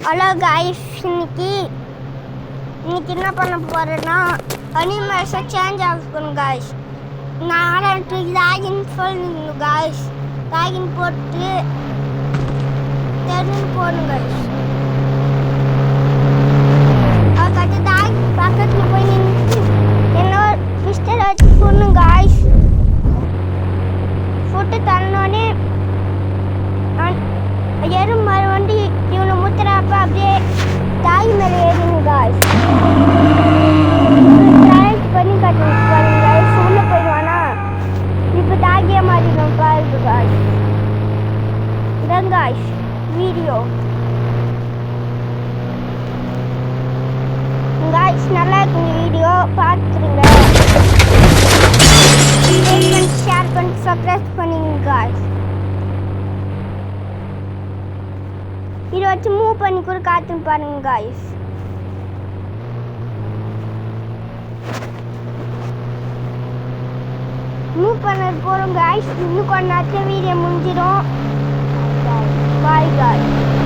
Hello guys, இன்னைக்கு என்ன பண்ண போறேன்னா அனிமல்ஸை சேஞ்ச் ஆகணும் காய்ஸ். நான் ஆரம்பிச்சு லாகின் சொல்லணும் காய்ஸ். லாகின் போட்டு தெரிஞ்சு போகணும் காய்ஸ். அதுக்கடுத்து பக்கத்தில் போய் நின்று என்னோட மிஸ்டர் வச்சு போடணும் காய்ஸ். ஃபுட்டு தரணுன்னே எறும்பு வந்து இவனை முத்துறப்ப அப்படியே தாய் மேலே ஏறுங்க காய்ஸ். பண்ணி காட்டுங்க பாருங்க காய்ஸ். உள்ளே போயிடுவானா இப்போ தாகிய மாட்டிடும் பாருங்க காய்ஸ். இதான் காய்ஸ் வீடியோ காய்ஸ். நல்லா இருக்குங்க வீடியோ, பார்த்துருங்க. ஷேர் பண்ணி சப்ஸ்கிரைப் பண்ணிங்க காய்ஸ். இதை வச்சு மூவ் பண்ணி கூட காத்துன்னு பாருங்க காய்ஸ். மூவ் பண்ண போகிறோம் காய்ஸ். இன்னும் கொஞ்ச நேரத்தில் வீடியோ முடிஞ்சிடும். Bye guys.